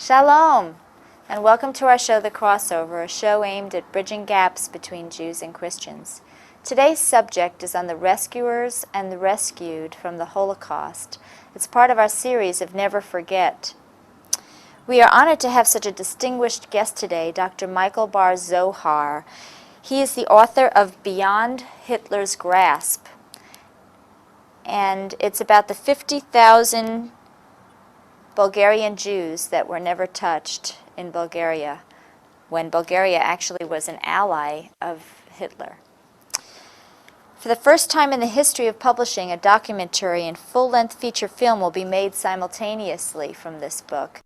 Shalom, and welcome to our show, The Crossover, a show aimed at bridging gaps between Jews and Christians. Today's subject is on the rescuers and the rescued from the Holocaust. It's part of our series of Never Forget. We are honored to have such a distinguished guest today, Dr. Michael Bar Zohar. He is the author of Beyond Hitler's Grasp, and it's about the 50,000 Bulgarian Jews that were never touched in Bulgaria, when Bulgaria actually was an ally of Hitler. For the first time in the history of publishing, a documentary and full-length feature film will be made simultaneously from this book.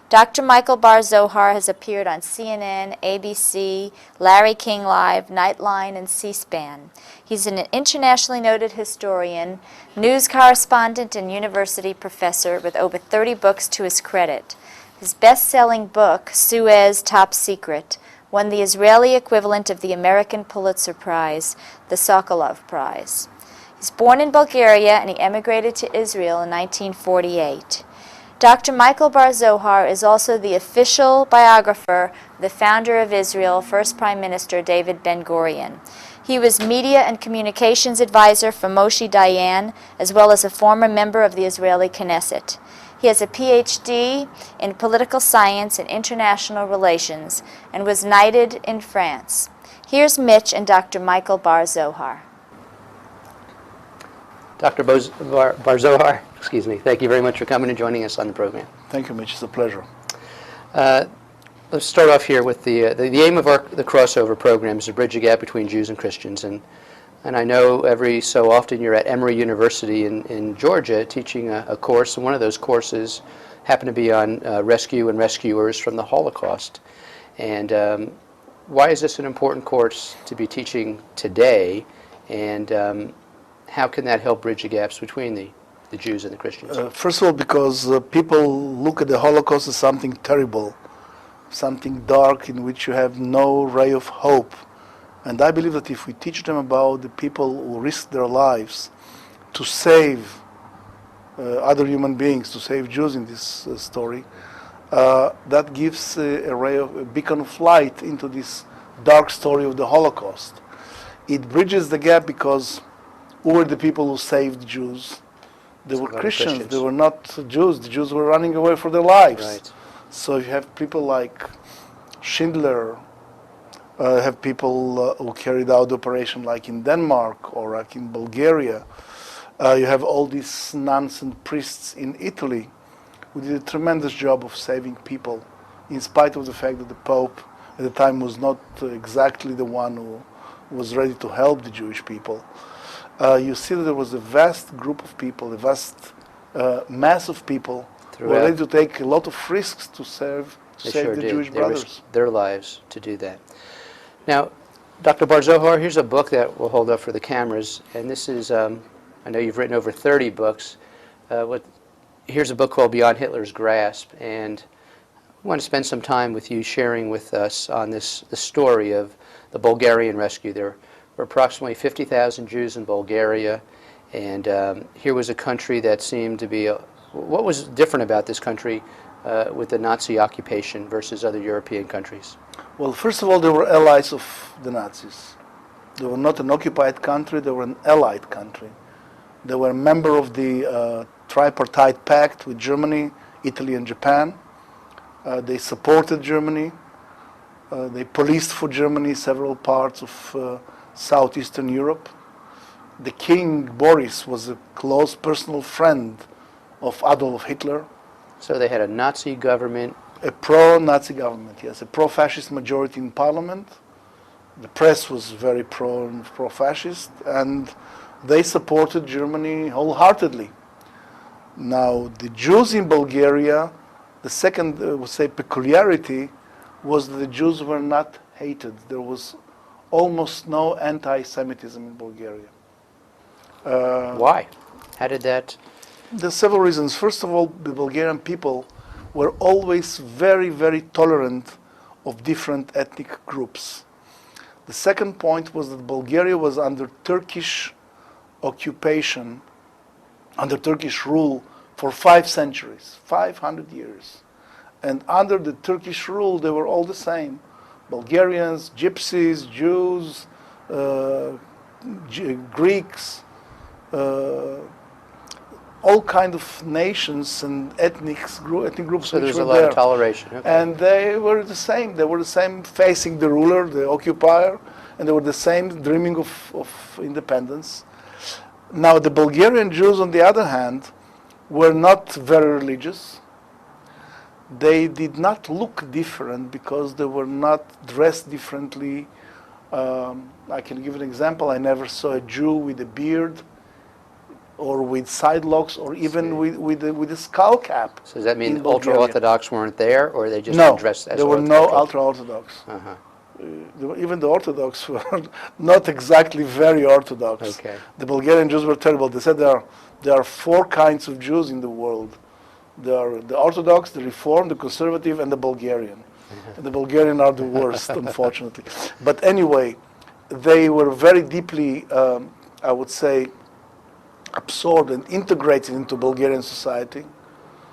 Dr. Michael Bar Zohar has appeared on CNN, ABC, Larry King Live, Nightline, and C-SPAN. He's an internationally noted historian, news correspondent, and university professor with over 30 books to his credit. His best-selling book, Suez Top Secret, won the Israeli equivalent of the American Pulitzer Prize, the Sokolov Prize. He's born in Bulgaria and he emigrated to Israel in 1948. Dr. Michael Bar Zohar is also the official biographer of the founder of Israel, First Prime Minister David Ben-Gurion. He was media and communications advisor for Moshe Dayan, as well as a former member of the Israeli Knesset. He has a PhD in political science and international relations and was knighted in France. Here's Mitch and Dr. Michael Bar Zohar. Dr. Bar Zohar, excuse me, thank you very much for coming and joining us on the program. Thank you, Mitch. It's a pleasure. Let's start off here with the aim of the crossover program is to bridge a gap between Jews and Christians. And I know every so often you're at Emory University in Georgia teaching a course, and one of those courses happened to be on rescue and rescuers from the Holocaust. And why is this an important course to be teaching today? And how can that help bridge the gaps between the Jews and the Christians? First of all, because people look at the Holocaust as something terrible, something dark in which you have no ray of hope. And I believe that if we teach them about the people who risked their lives to save other human beings, to save Jews in this story, that gives a beacon of light into this dark story of the Holocaust. It bridges the gap because who were the people who saved Jews? They were Christians. They were not Jews. The Jews were running away for their lives. Right. So you have people like Schindler, have people who carried out the operation like in Denmark or like in Bulgaria. You have all these nuns and priests in Italy who did a tremendous job of saving people, in spite of the fact that the Pope at the time was not exactly the one who was ready to help the Jewish people. You see that there was a vast group of people, a vast mass of people who were ready to take a lot of risks to save the Jewish brothers. They risked their lives to do that. Now, Dr. Bar Zohar, here's a book that we'll hold up for the cameras, and this is, I know you've written over 30 books. Here's a book called Beyond Hitler's Grasp, and I want to spend some time with you sharing with us on the story of the Bulgarian Rescue. There were approximately 50,000 Jews in Bulgaria, and here was a country that seemed to be what was different about this country with the Nazi occupation versus other European countries? Well, first of all, they were allies of the Nazis. They were not an occupied country, they were an allied country. They were a member of the tripartite pact with Germany, Italy, and Japan. They supported Germany. They policed for Germany several parts of southeastern Europe. The King, Boris, was a close personal friend of Adolf Hitler. So they had a Nazi government. A pro-Nazi government, yes. A pro-fascist majority in parliament. The press was very pro-fascist, and they supported Germany wholeheartedly. Now, the Jews in Bulgaria, the second, would say, peculiarity was that the Jews were not hated. There was almost no anti-Semitism in Bulgaria. Why? How did that? There are several reasons. First of all, the Bulgarian people were always very, very tolerant of different ethnic groups. The second point was that Bulgaria was under Turkish occupation, under Turkish rule for 5 centuries, 500 years. And under the Turkish rule, they were all the same. Bulgarians, Gypsies, Jews, Greeks, all kind of nations and ethnic groups So which there's were a lot there. of toleration. Okay. And they were the same. They were the same facing the ruler, the occupier, and they were the same dreaming of independence. Now, the Bulgarian Jews, on the other hand, were not very religious. They did not look different because they were not dressed differently. I can give an example. I never saw a Jew with a beard or with side locks or even with a skull cap. So does that mean in Bulgaria. ultra-Orthodox weren't there, or they just No, were dressed as there were no ultra? ultra-Orthodox. Uh-huh. Even the Orthodox were not exactly very Orthodox. Okay. The Bulgarian Jews were terrible. They said there are 4 kinds of Jews in the world. There are the Orthodox, the Reformed, the Conservative, and the Bulgarian. And the Bulgarian are the worst, unfortunately. But anyway, they were very deeply, I would say, absorbed and integrated into Bulgarian society.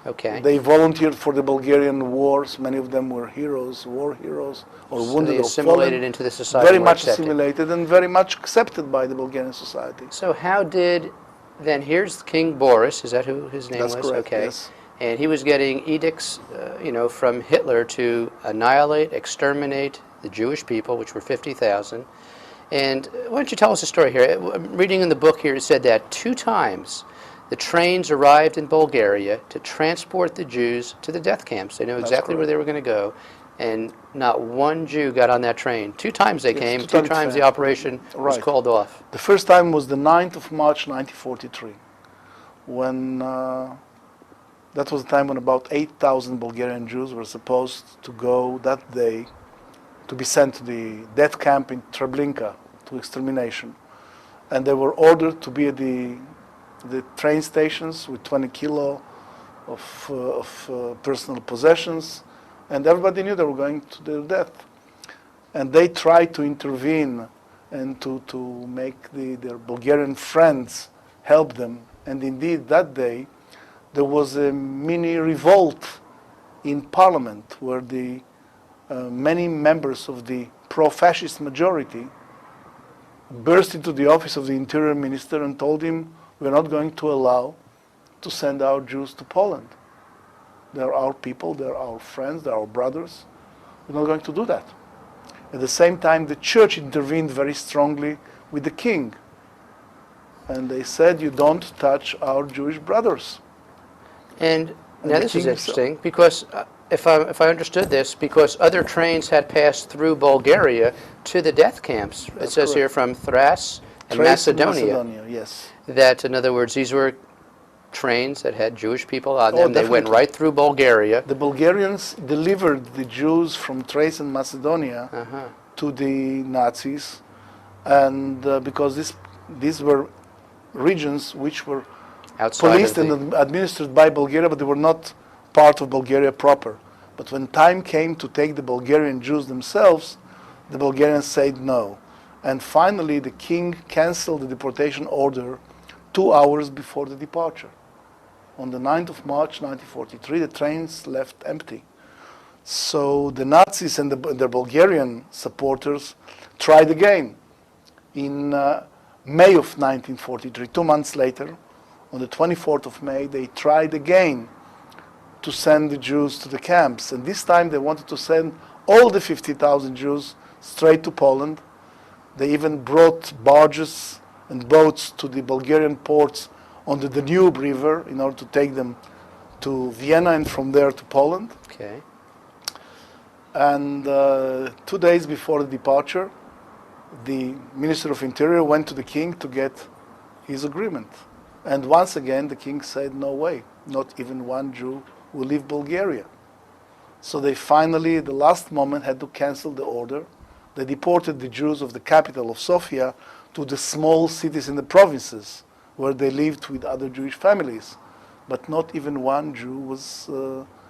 Okay. They volunteered for the Bulgarian wars. Many of them were heroes, war heroes, or So wounded they or assimilated fallen. into the society. Very more much accepted. assimilated and very much accepted by the Bulgarian society. So how did, then here's King Boris, is that who his name That's was? correct, Okay. yes. And he was getting edicts, from Hitler to annihilate, exterminate the Jewish people, which were 50,000. And why don't you tell us a story here? I'm reading in the book here, it said that 2 times the trains arrived in Bulgaria to transport the Jews to the death camps. They knew That's exactly where correct. they were going to go. And not one Jew got on that train. 2 times they Yes, came, 2 2 times times the fair. operation was Right. called off. The first time was the 9th of March, 1943, when that was the time when about 8,000 Bulgarian Jews were supposed to go that day to be sent to the death camp in Treblinka to extermination. And they were ordered to be at the train stations with 20 kilo of personal possessions, and everybody knew they were going to their death. And they tried to intervene and to make their Bulgarian friends help them. And indeed, that day, there was a mini revolt in parliament where the many members of the pro-fascist majority burst into the office of the interior minister and told him, we're not going to allow to send our Jews to Poland. They're our people, they're our friends, they're our brothers. We're not going to do that. At the same time, the church intervened very strongly with the king. And they said, you don't touch our Jewish brothers. And now the this is king interesting because if I understood this, because other trains had passed through Bulgaria to the death camps. It That's says correct. here from Thrace and Thrace and Macedonia. yes. That, in other words, these were trains that had Jewish people on Oh, them. They went definitely. right through Bulgaria. The Bulgarians delivered the Jews from Thrace and Macedonia Uh-huh. to the Nazis, and because these were regions which were Outside policed of the, and administered by Bulgaria, but they were not part of Bulgaria proper. But when time came to take the Bulgarian Jews themselves, the Bulgarians said no. And finally, the king canceled the deportation order 2 hours before the departure. On the 9th of March 1943, the trains left empty. So the Nazis and their Bulgarian supporters tried again. In May of 1943, 2 months later, on the 24th of May, they tried again to send the Jews to the camps. And this time they wanted to send all the 50,000 Jews straight to Poland. They even brought barges and boats to the Bulgarian ports on the Danube River in order to take them to Vienna and from there to Poland. okay. And 2 days before the departure, the Minister of Interior went to the king to get his agreement. And once again, the king said, no way, not even one Jew will leave Bulgaria. So they finally, at the last moment, had to cancel the order. They deported the Jews of the capital of Sofia to the small cities in the provinces where they lived with other Jewish families. But not even one Jew was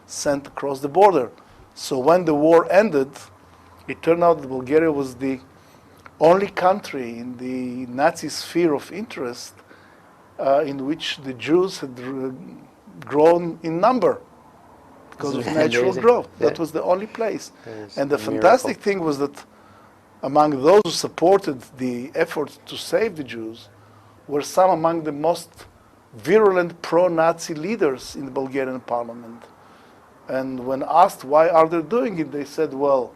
sent across the border. So when the war ended, it turned out that Bulgaria was the only country in the Nazi sphere of interest in which the Jews had grown in number because of natural Amazing. growth. Yeah. That was the only place. That is And the a fantastic miracle. thing was that among those who supported the efforts to save the Jews were some among the most virulent pro-Nazi leaders in the Bulgarian parliament. And when asked why are they doing it, they said, well,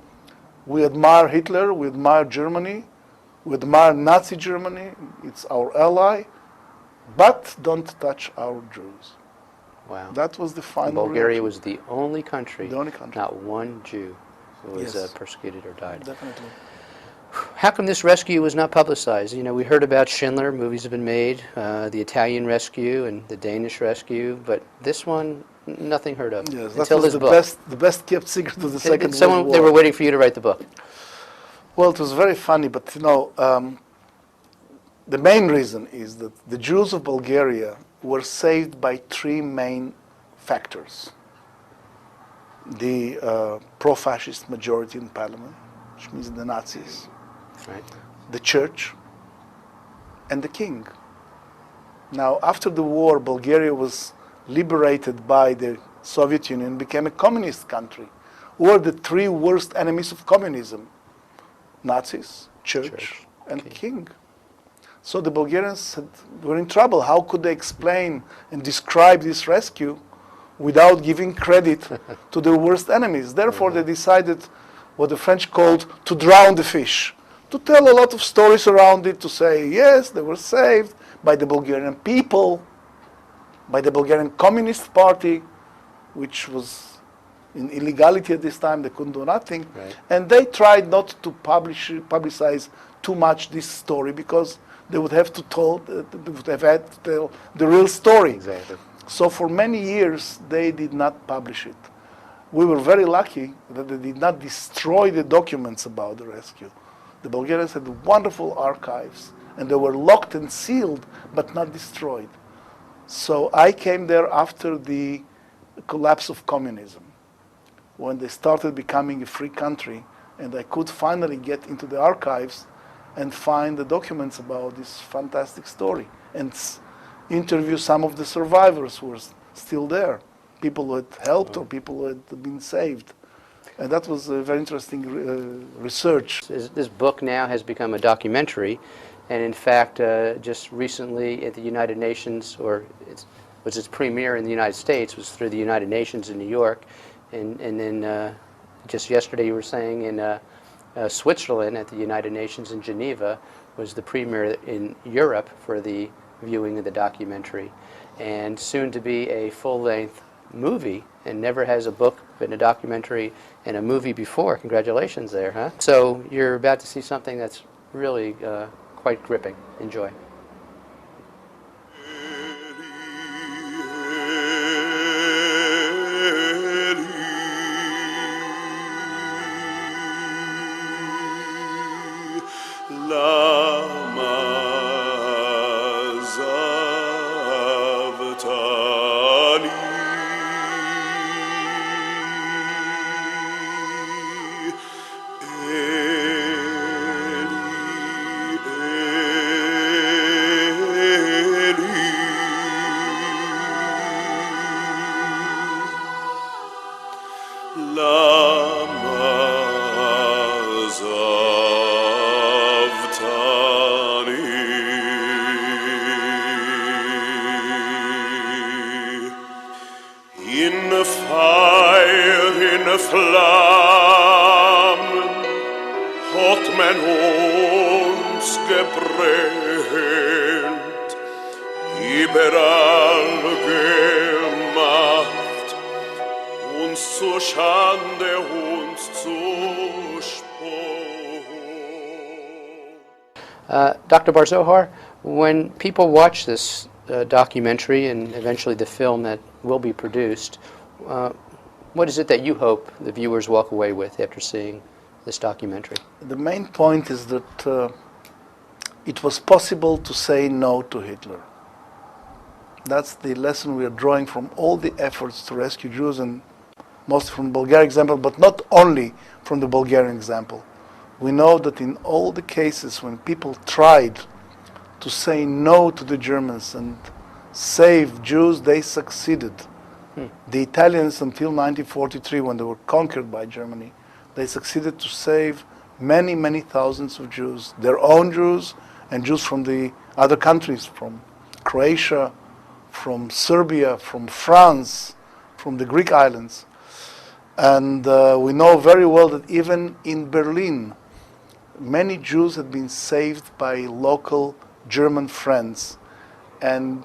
we admire Hitler, we admire Germany, we admire Nazi Germany, it's our ally, but don't touch our Jews. Wow. That was the final Bulgaria reaction. was the only country, The only country. not one Jew who was Yes. persecuted or died. Definitely. How come this rescue was not publicized? You know, we heard about Schindler, movies have been made, the Italian rescue and the Danish rescue, but this one, nothing heard of Yes, that until was this the book. best kept secret of the Second Someone, World they War. were waiting for you to write the book. Well, it was very funny, but you know, the main reason is that the Jews of Bulgaria were saved by three main factors. The pro-fascist majority in parliament, which means the Nazis, Right. the church, and the king. Now, after the war, Bulgaria was liberated by the Soviet Union, became a communist country. Who were the three worst enemies of communism? Nazis, church, and king. So the Bulgarians were in trouble. How could they explain and describe this rescue without giving credit to their worst enemies? Therefore, they decided what the French called to drown the fish, to tell a lot of stories around it, to say, yes, they were saved by the Bulgarian people, by the Bulgarian Communist Party, which was in illegality at this time, they couldn't do nothing. Right. And they tried not to publicize too much this story because they would have had to tell the real story. Exactly. So for many years, they did not publish it. We were very lucky that they did not destroy the documents about the rescue. The Bulgarians had wonderful archives, and they were locked and sealed, but not destroyed. So I came there after the collapse of communism, when they started becoming a free country, and I could finally get into the archives and find the documents about this fantastic story and interview some of the survivors who were still there, people who had helped or people who had been saved. And that was a very interesting research. This book now has become a documentary, and in fact, just recently at the United Nations, or was its premiere in the United States, was through the United Nations in New York, and then just yesterday you were saying in Switzerland at the United Nations in Geneva was the premiere in Europe for the viewing of the documentary, and soon to be a full-length movie, and never has a book been a documentary and a movie before. Congratulations there, huh? So you're about to see something that's really quite gripping. Enjoy. In fire, in Flammen hat man uns gebrennt, überall gemacht, uns zur Schande, uns zur Spott. Dr. Barzohar, when people watch this documentary and eventually the film that will be produced, what is it that you hope the viewers walk away with after seeing this documentary? The main point is that it was possible to say no to Hitler. That's the lesson we are drawing from all the efforts to rescue Jews, and mostly from the Bulgarian example, but not only from the Bulgarian example. We know that in all the cases when people tried to say no to the Germans and save Jews, they succeeded. The Italians, until 1943, when they were conquered by Germany, they succeeded to save many, many thousands of Jews, their own Jews and Jews from the other countries, from Croatia, from Serbia, from France, from the Greek islands. And we know very well that even in Berlin, many Jews had been saved by local German friends. And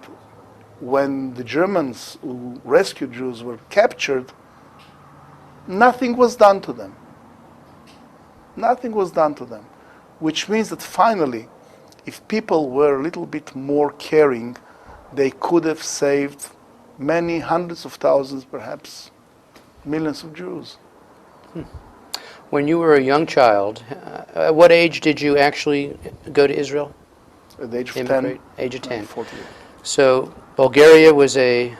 when the Germans who rescued Jews were captured, nothing was done to them. Nothing was done to them. Which means that finally, if people were a little bit more caring, they could have saved many hundreds of thousands, perhaps millions of Jews. When you were a young child, at what age did you actually go to Israel? At the age of Immigrate? 10, Age of 10. 14. So Bulgaria was a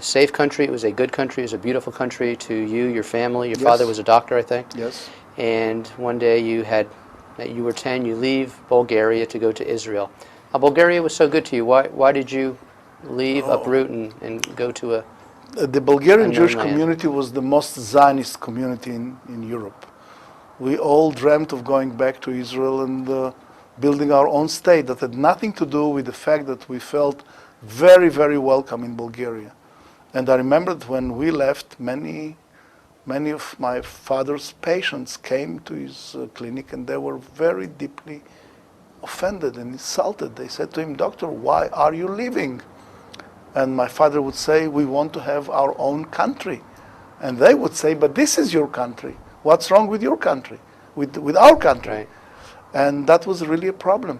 safe country, it was a good country, it was a beautiful country to you, your family. Your Yes. father was a doctor, I think. Yes. And one day you were 10, you leave Bulgaria to go to Israel. Bulgaria was so good to you. Why did you leave, uproot, and go to a... The Bulgarian Unknown Jewish land. community was the most Zionist community in Europe. We all dreamt of going back to Israel and building our own state. That had nothing to do with the fact that we felt very, very welcome in Bulgaria. And I remember that when we left, many of my father's patients came to his clinic and they were very deeply offended and insulted. They said to him, "Doctor, why are you leaving?" And my father would say, "We want to have our own country." And they would say, "But this is your country. What's wrong with your country, with our country?" Right. And that was really a problem.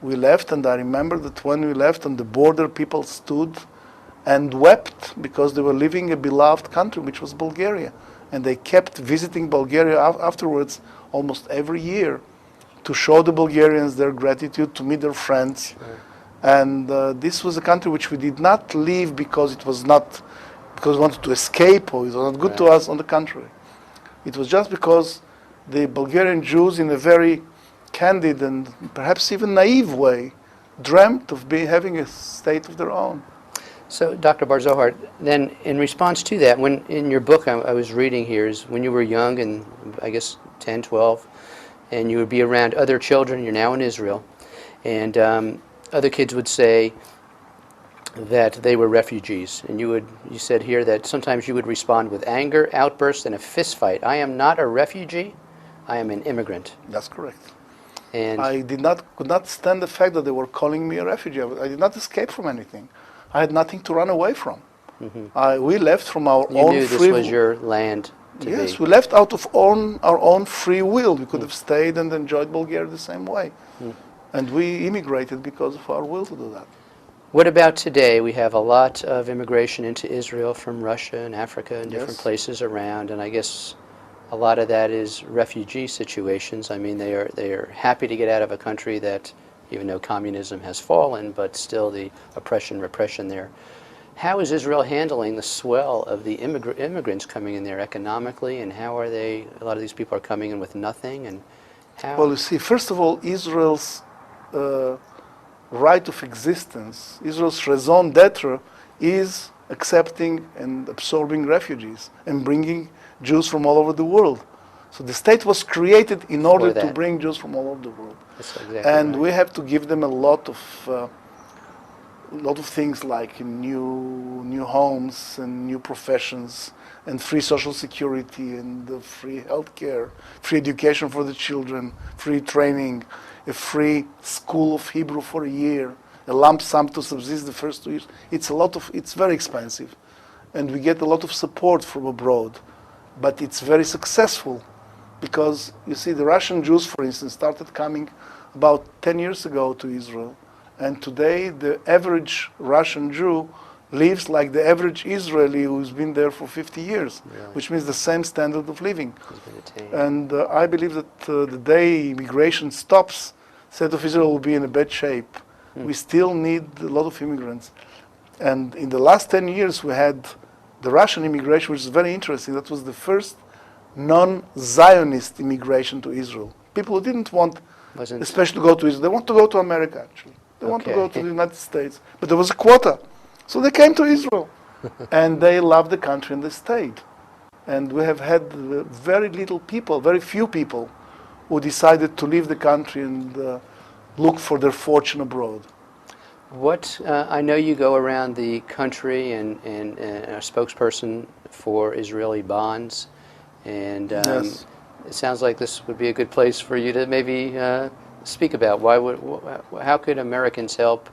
We left, and I remember that when we left on the border, people stood and wept because they were leaving a beloved country, which was Bulgaria. And they kept visiting Bulgaria afterwards almost every year to show the Bulgarians their gratitude, to meet their friends. Right. And this was a country which we did not leave because it was not, because we wanted to escape or it was not good to Right. us. On the contrary, it was just because the Bulgarian Jews, in a very candid and perhaps even naive way, dreamt of having a state of their own. So, Dr. Bar-Zohar, then in response to that, when in your book I was reading here is when you were young, and I guess 10, 12, and you would be around other children, you're now in Israel, and other kids would say that they were refugees, and you said here that sometimes you would respond with anger, outbursts, and a fist fight. I am not a refugee, I am an immigrant. That's correct. And I could not stand the fact that they were calling me a refugee. I did not escape from anything. I had nothing to run away from. We left from our you own knew free this was will. your land to Yes, be. we left out of our own free will. We could have stayed and enjoyed Bulgaria the same way. And we immigrated because of our will to do that. What about today? We have a lot of immigration into Israel from Russia and Africa and different Yes. places around, and I guess a lot of that is refugee situations. I mean, they are happy to get out of a country that, even though communism has fallen, but still the repression there. How is Israel handling the swell of the immigrants coming in there economically, and how are they? A lot of these people are coming in with nothing, and how? Well, you see, first of all, Israel's right of existence, Israel's raison d'etre, is accepting and absorbing refugees and bringing Jews from all over the world. So the state was created in order to that. bring Jews from all over the world. That's exactly And right. we have to give them a lot of things like new homes and new professions and free social security and free healthcare, free education for the children, free training, a free school of Hebrew for a year, a lump sum to subsist the first 2 years. It's very expensive, and we get a lot of support from abroad, but it's very successful because you see the Russian Jews, for instance, started coming about 10 years ago to Israel. And today, the average Russian Jew lives like the average Israeli who's been there for 50 years, Really? which means the same standard of living. Has been attained. And I believe that the day immigration stops, the state of Israel will be in a bad shape. We still need a lot of immigrants. And in the last 10 years, we had the Russian immigration, which is very interesting. That was the first non-Zionist immigration to Israel. People who didn't want especially to go to Israel. They want to go to America, actually. They want to go to the United States. But there was a quota. So they came to Israel, and they loved the country and they stayed. And we have had very little people, very few people, who decided to leave the country and look for their fortune abroad. What I know you go around the country and a spokesperson for Israeli bonds, and Yes. it sounds like this would be a good place for you to maybe speak about. How could Americans help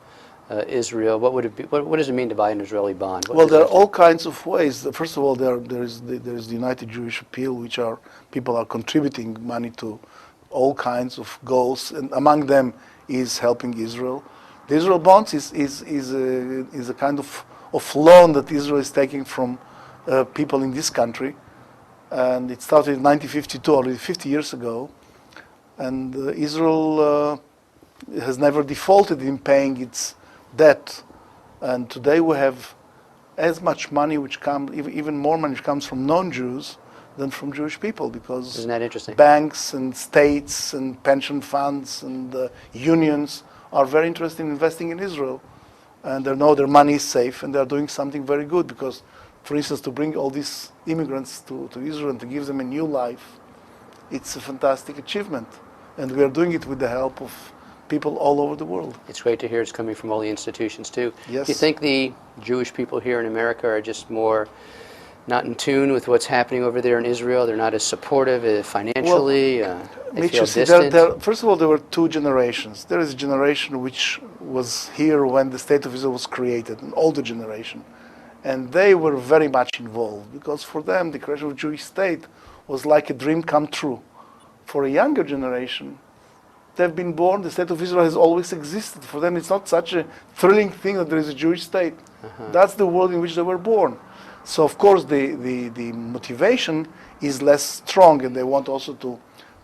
Israel? What would it be? What does it mean to buy an Israeli bond? What Well, does there are that do? all kinds of ways. First of all, there is the United Jewish Appeal, which are people are contributing money to all kinds of goals, and among them is helping Israel. The Israel bonds is a kind of loan that Israel is taking from people in this country, and it started in 1952, already 50 years ago, and Israel has never defaulted in paying its debt, and today we have as much money which comes, even more money which comes from non-Jews than from Jewish people, because Isn't that interesting? banks and states and pension funds and unions are very interested in investing in Israel, and they know their money is safe, and they are doing something very good, because, for instance, to bring all these immigrants to Israel and to give them a new life, it's a fantastic achievement, and we are doing it with the help of people all over the world. It's great to hear it's coming from all the institutions too. Yes. Do you think the Jewish people here in America are just more not in tune with what's happening over there in Israel? They're not as supportive financially? They Mitch, feel you see, distant? first of all, there were two generations. There is a generation which was here when the State of Israel was created, an older generation. And they were very much involved, because for them, the creation of a Jewish state was like a dream come true. For a younger generation, they've been born, the State of Israel has always existed. For them, it's not such a thrilling thing that there is a Jewish state. That's the world in which they were born. So, of course, the motivation is less strong, and they want also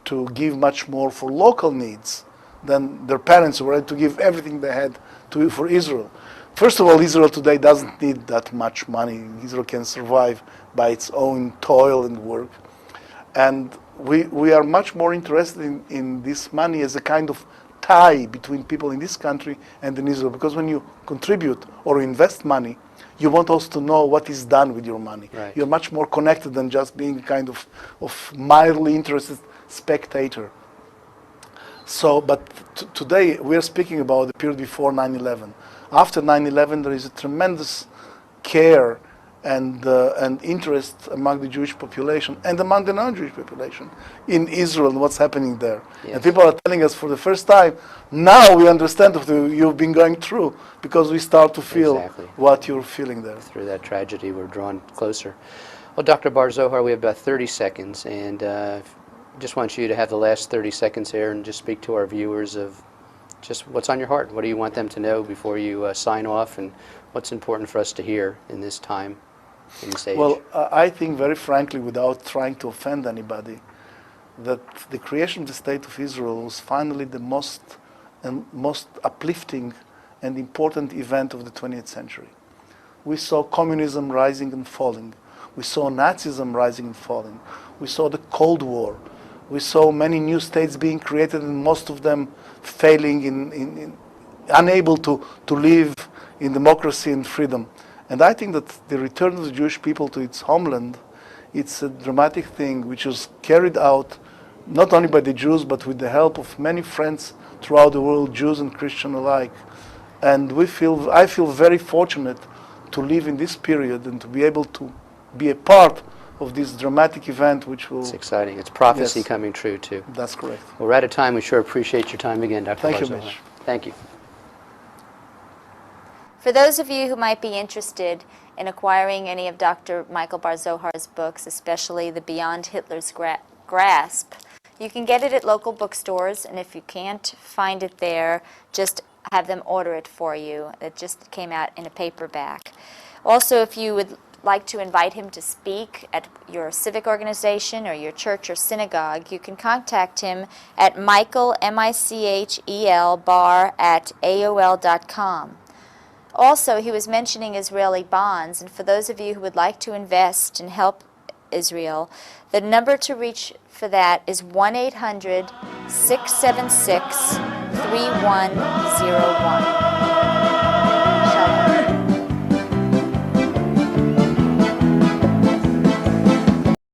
to give much more for local needs than their parents who were ready to give everything they had for Israel. First of all, Israel today doesn't need that much money. Israel can survive by its own toil and work. And we are much more interested in this money as a kind of tie between people in this country and in Israel. Because when you contribute or invest money, you want also to know what is done with your money. Right. You're much more connected than just being a kind of mildly interested spectator. So, but today we are speaking about the period before 9/11. After 9/11, there is a tremendous care and interest among the Jewish population and among the non-Jewish population in Israel and what's happening there. Yes. And people are telling us for the first time, now we understand what you've been going through, because we start to feel Exactly. what you're feeling there. Through that tragedy, we're drawn closer. Well, Dr. Bar Zohar, we have about 30 seconds, and just want you to have the last 30 seconds here and just speak to our viewers of just what's on your heart. What do you want them to know before you sign off, and what's important for us to hear in this time, in this age? Well, I think very frankly, without trying to offend anybody, that the creation of the State of Israel was finally the most uplifting and important event of the 20th century. We saw communism rising and falling. We saw Nazism rising and falling. We saw the Cold War. We saw many new states being created, and most of them failing unable to live in democracy and freedom. And I think that the return of the Jewish people to its homeland, it's a dramatic thing which was carried out not only by the Jews, but with the help of many friends throughout the world, Jews and Christian alike. And I feel very fortunate to live in this period and to be able to be a part of this dramatic event, which will... It's exciting. It's prophecy Yes. coming true, too. That's correct. Well, we're out of time. We sure appreciate your time again, Dr. Thank you, Bar Zohar. Mitch. Thank you. For those of you who might be interested in acquiring any of Dr. Michael Bar Zohar's books, especially the Beyond Hitler's Grasp, you can get it at local bookstores, and if you can't find it there, just have them order it for you. It just came out in a paperback. Also, if you would like to invite him to speak at your civic organization or your church or synagogue, you can contact him at Michael, M-I-C-H-E-L, bar at AOL.com. Also, he was mentioning Israeli bonds, and for those of you who would like to invest and help Israel, the number to reach for that is 1-800-676-3101.